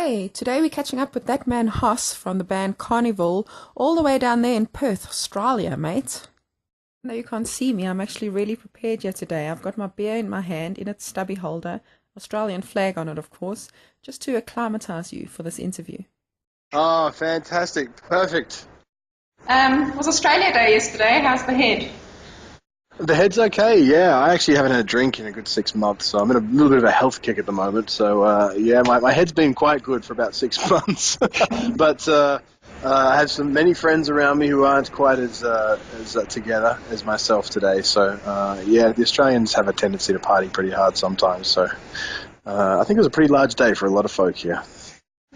Hey, today we're catching up with that man Hoss from the band Karnivool, all the way down there in Perth, Australia, mate. No, you can't see me. I'm actually really prepared here today. I've got my beer in my hand, in its stubby holder, Australian flag on it, of course, just to acclimatise you for this interview. Oh, fantastic. Perfect. It was Australia Day yesterday. How's the head? The head's okay, yeah. I actually haven't had a drink in a good 6 months, so I'm in a little bit of a health kick at the moment. So, yeah, my head's been quite good for about 6 months. But I have many friends around me who aren't quite as together as myself today. So, yeah, the Australians have a tendency to party pretty hard sometimes. So I think it was a pretty large day for a lot of folk here.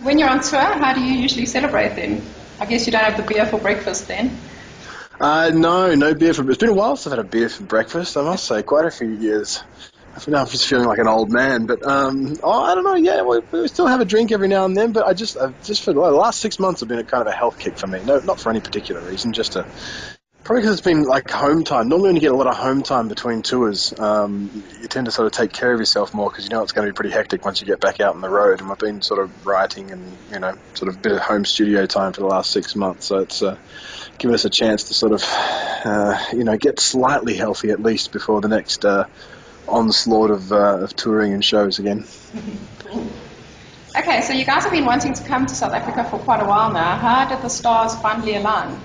When you're on tour, how do you usually celebrate then? I guess you don't have the beer for breakfast then. No beer for. It's been a while since I've had a beer for breakfast. I must say, quite a few years. I feel now I'm just feeling like an old man. But I don't know. Yeah, we still have a drink every now and then. But just for the last 6 months have been a kind of a health kick for me. No, not for any particular reason. Probably because it's been like home time. Normally when you get a lot of home time between tours, you tend to sort of take care of yourself more because you know it's going to be pretty hectic once you get back out on the road. And I've been sort of writing and, sort of a bit of home studio time for the last 6 months. So it's given us a chance to sort of, get slightly healthy at least before the next onslaught of touring and shows again. Okay, so you guys have been wanting to come to South Africa for quite a while now. How did the stars finally align?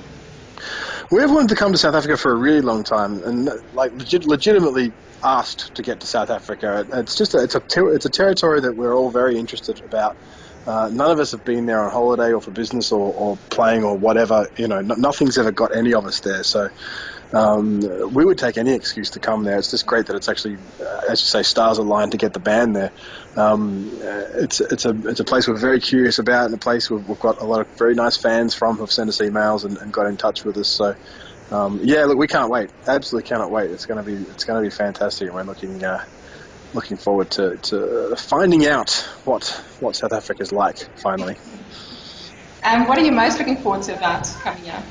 We've wanted to come to South Africa for a really long time, and legitimately asked to get to South Africa. It's a territory that we're all very interested about. None of us have been there on holiday or for business or playing or whatever. Nothing's ever got any of us there. So we would take any excuse to come there. It's just great that it's actually, as you say, stars aligned to get the band there. It's a place we're very curious about, and a place we've got a lot of very nice fans from who've sent us emails and got in touch with us. So yeah, look, we can't wait. Absolutely cannot wait. It's gonna be fantastic, and we're looking forward to finding out what South Africa's like finally. What are you most looking forward to about coming here?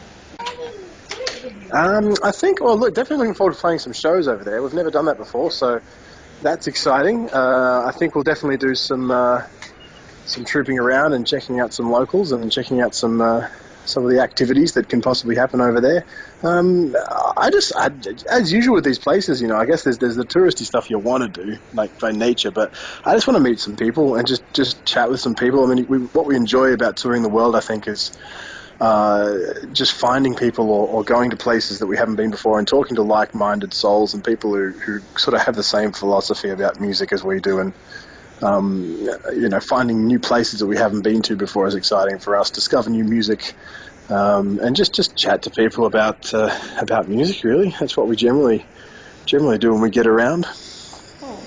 I think, definitely looking forward to playing some shows over there. We've never done that before, so that's exciting. I think we'll definitely do some trooping around and checking out some locals and checking out some of the activities that can possibly happen over there. As usual with these places, I guess there's the touristy stuff you want to do, like by nature, but I just want to meet some people and just chat with some people. I mean, what we enjoy about touring the world, I think, is just finding people or going to places that we haven't been before and talking to like-minded souls and people who sort of have the same philosophy about music as we do, and finding new places that we haven't been to before is exciting for us. Discover new music, and just chat to people about music. Really, that's what we generally do when we get around. Cool.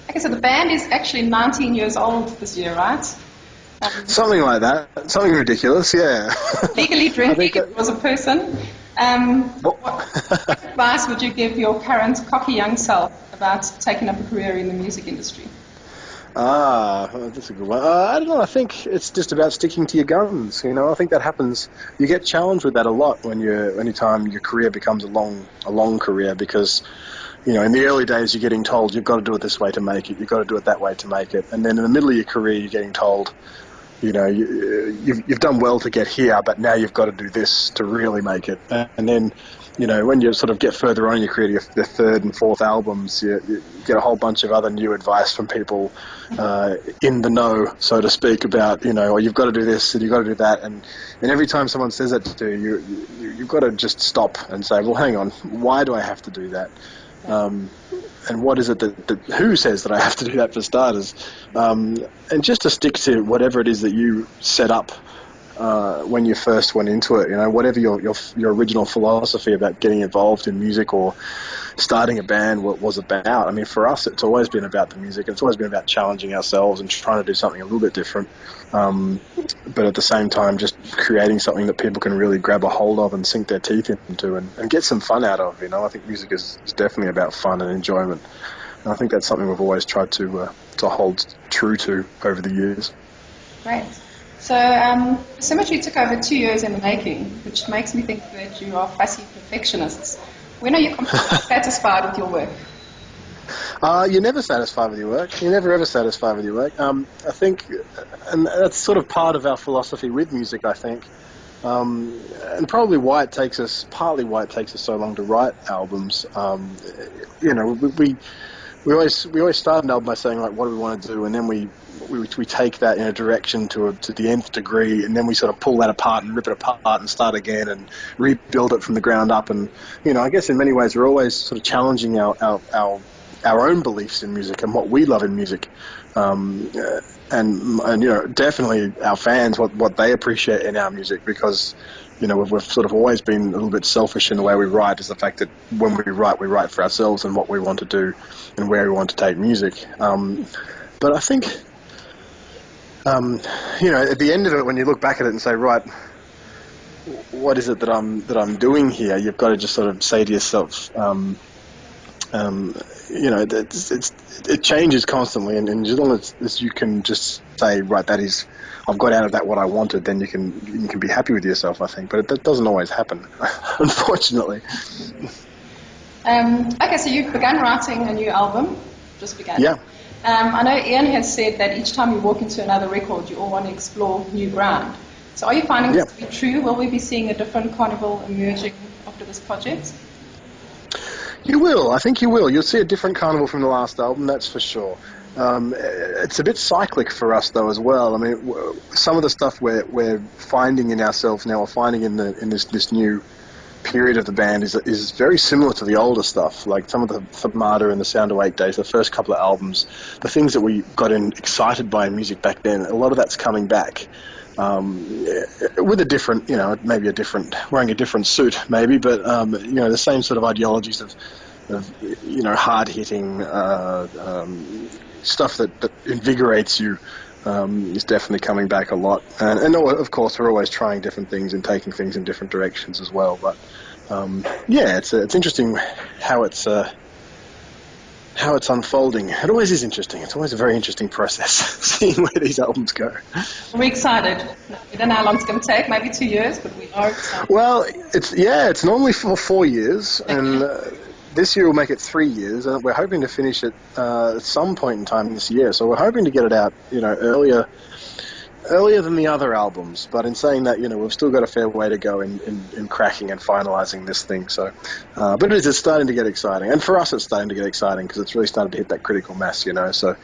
Okay, so the band is actually 19 years old this year, right? Something like that. Something ridiculous, yeah. Legally drinking if it was a person. What advice would you give your current cocky young self about taking up a career in the music industry? That's a good one. I don't know. I think it's just about sticking to your guns. I think that happens. You get challenged with that a lot when anytime your career becomes a long career, because in the early days you're getting told you've got to do it this way to make it, you've got to do it that way to make it, and then in the middle of your career you're getting told, you've done well to get here, but now you've got to do this to really make it. And then, when you sort of get further on in your career, your third and fourth albums, you get a whole bunch of other new advice from people in the know, so to speak, about, you've got to do this and you've got to do that. And every time someone says that to you, you've got to just stop and say, well, hang on, why do I have to do that? And what is it that who says that I have to do that, for starters? And just to stick to whatever it is that you set up when you first went into it, whatever your original philosophy about getting involved in music or starting a band was about. I mean, for us, it's always been about the music. It's always been about challenging ourselves and trying to do something a little bit different. But at the same time, just creating something that people can really grab a hold of and sink their teeth into and get some fun out of. I think music is definitely about fun and enjoyment. And I think that's something we've always tried to hold true to over the years. Great. So, Symmetry took over 2 years in the making, which makes me think that you are fussy perfectionists. When are you completely satisfied with your work? You're never satisfied with your work. You're never ever satisfied with your work. I think, and that's sort of part of our philosophy with music, I think. And probably partly why it takes us so long to write albums. We always start an album by saying, like, what do we want to do, and then we take that in a direction to the nth degree, and then we sort of pull that apart and rip it apart and start again and rebuild it from the ground up. And I guess in many ways we're always sort of challenging our own beliefs in music and what we love in music. And definitely our fans, what they appreciate in our music, because we've sort of always been a little bit selfish in the way we write, is the fact that when we write for ourselves and what we want to do and where we want to take music. But I think, at the end of it, when you look back at it and say, right, what is it that I'm doing here? You've got to just sort of say to yourself, it changes constantly, and as long as you can just say, right, I've got out of that what I wanted, then you can be happy with yourself, I think. But that doesn't always happen, unfortunately. Okay, so you've begun writing a new album, just begun. Yeah. I know Ian has said that each time you walk into another record, you all want to explore new ground. So are you finding this to be true? Will we be seeing a different Karnivool emerging after this project? You will. I think you will. You'll see a different Karnivool from the last album, that's for sure. It's a bit cyclic for us, though, as well. I mean, some of the stuff we're finding in ourselves now, or finding in this new period of the band, is very similar to the older stuff. Like some of the Famada and the Sound Awake days, the first couple of albums, the things that we got excited by in music back then, a lot of that's coming back. With a different, maybe wearing a different suit, maybe, but the same sort of ideologies of hard-hitting stuff that invigorates you is definitely coming back a lot. And of course, we're always trying different things and taking things in different directions as well. But it's interesting how it's unfolding. It always is interesting. It's always a very interesting process, seeing where these albums go. We're excited. We don't know how long it's going to take, maybe 2 years, but we are excited. Well, it's normally for 4 years, and this year will make it 3 years, and we're hoping to finish it at some point in time this year. So we're hoping to get it out, earlier than the other albums. But in saying that, we've still got a fair way to go in cracking and finalising this thing. So, but it's starting to get exciting, and for us, it's starting to get exciting because it's really started to hit that critical mass. So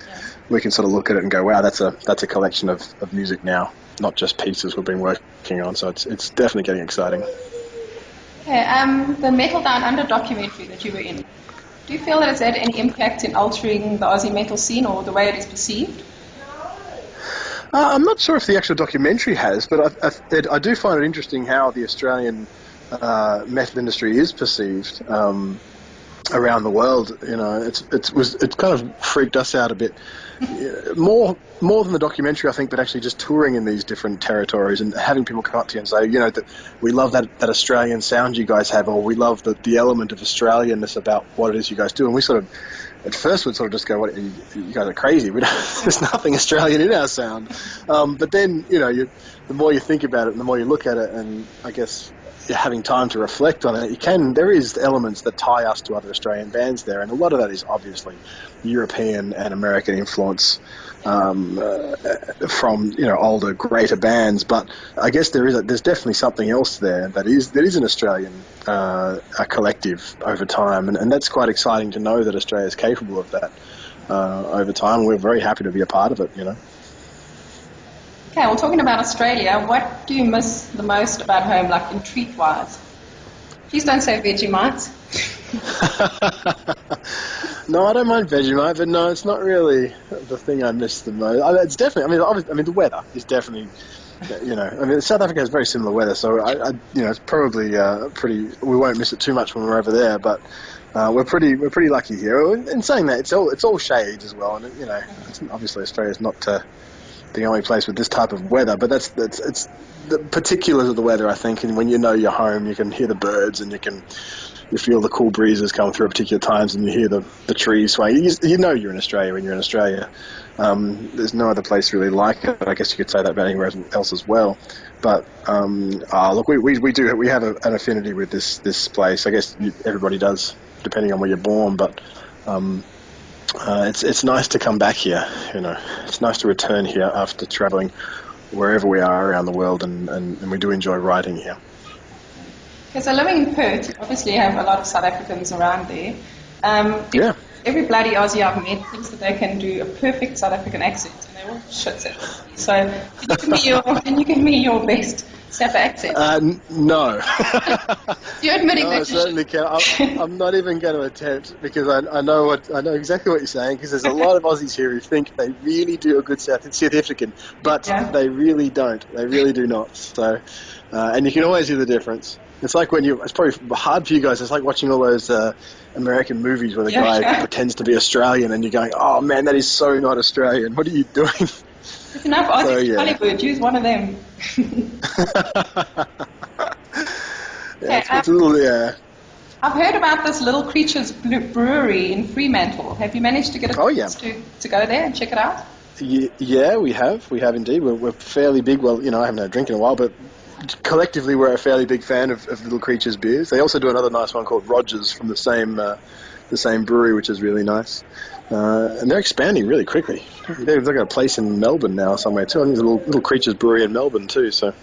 we can sort of look at it and go, wow, that's a collection of music now, not just pieces we've been working on. So it's definitely getting exciting. Okay, the Metal Down Under documentary that you were in, do you feel that it's had any impact in altering the Aussie metal scene or the way it is perceived? I'm not sure if the actual documentary has, but I do find it interesting how the Australian metal industry is perceived around the world. It kind of freaked us out a bit. More than the documentary, I think, but actually just touring in these different territories and having people come up to you and say, that we love that Australian sound you guys have, or we love the element of Australianness about what it is you guys do. And we sort of, at first, would sort of just go, "What, you guys are crazy. There's nothing Australian in our sound." But then, the more you think about it and the more you look at it, and I guess having time to reflect on it, there is elements that tie us to other Australian bands there, and a lot of that is obviously European and American influence from older, greater bands. But I guess there's definitely something else there that is an Australian a collective over time, and that's quite exciting to know that Australia is capable of that over time. We're very happy to be a part of it. Okay, well, talking about Australia, what do you miss the most about home, like in treat-wise? Please don't say Vegemite. No, I don't mind Vegemite, but no, it's not really the thing I miss the most. It's definitely, the weather is definitely, South Africa has very similar weather, so it's probably pretty. We won't miss it too much when we're over there, but we're pretty lucky here. In saying that, it's all shades as well, and it's obviously Australia's not the only place with this type of weather, but it's the particulars of the weather, I think. And when you're home, you can hear the birds, and you feel the cool breezes come through at particular times, and you hear the trees sway. You're in Australia when you're in Australia. There's no other place really like it. I guess you could say that about anywhere else as well. But look, we have an affinity with this place. I guess everybody does, depending on where you're born. But It's nice to come back here. It's nice to return here after traveling wherever we are around the world, and we do enjoy writing here. Okay, so living in Perth, you obviously have a lot of South Africans around there. Yeah. Every bloody Aussie I've met thinks that they can do a perfect South African accent, and they're all shits at it. So can you give me your best South accent? No. You're admitting No, that I certainly can. I'm not even going to attempt, because I know exactly what you're saying, because there's a lot of Aussies here who think they really do a good South African, but they really don't. They really do not. So, and you can always hear the difference. It's like it's probably hard for you guys. It's like watching all those American movies where the guy pretends to be Australian, and you're going, "Oh man, that is so not Australian. What are you doing?" There's enough Aussies in Hollywood. Use one of them. It's a little, I've heard about this Little Creatures brewery in Fremantle. Have you managed to get a chance to go there and check it out? Yeah, we have. We have indeed. We're fairly big. Well, I haven't had a drink in a while, but collectively we're a fairly big fan of Little Creatures beers. They also do another nice one called Rogers from the same brewery, which is really nice. And they're expanding really quickly. They've got a place in Melbourne now somewhere too. I think there's a Little Creatures brewery in Melbourne too. So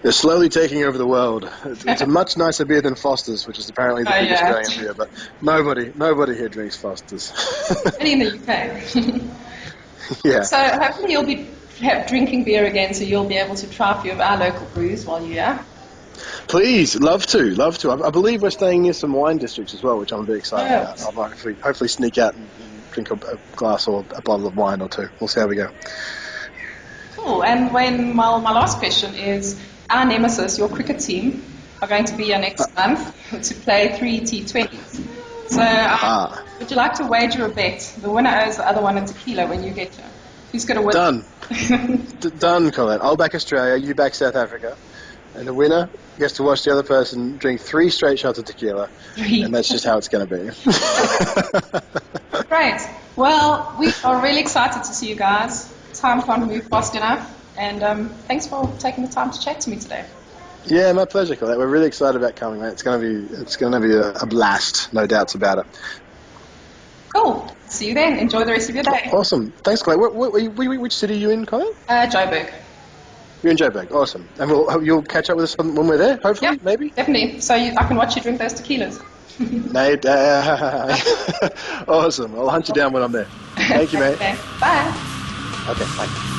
they're slowly taking over the world. It's a much nicer beer than Foster's, which is apparently the big Australian beer. But nobody here drinks Foster's. Only in the UK. Yeah. So hopefully you'll be drinking beer again, so you'll be able to try a few of our local brews while you're here. Please, love to. I believe we're staying near some wine districts as well, which I'm very excited about. I'll hopefully sneak out and drink a glass or a bottle of wine or two. We'll see how we go. Cool. And my last question is, our nemesis, your cricket team, are going to be here next month to play 3 T20s. So would you like to wager a bet? The winner owes the other one a tequila when you get here. Who's going to win? Done. Done, Colette. I'll back Australia, you back South Africa. And the winner gets to watch the other person drink 3 straight shots of tequila. And that's just how it's going to be. Great. Well, we are really excited to see you guys. Time can't move fast enough. And thanks for taking the time to chat to me today. Yeah, my pleasure, Colette. We're really excited about coming, mate. It's going to be a blast, no doubts about it. Cool. See you then. Enjoy the rest of your day. Awesome. Thanks, Colette. Which city are you in, Colette? Joburg. You're in Joburg. Awesome. And you'll catch up with us when we're there, hopefully, maybe? Definitely. So I can watch you drink those tequilas. Awesome. I'll hunt you down when I'm there. Thank you, mate. Okay. Bye. Okay, bye.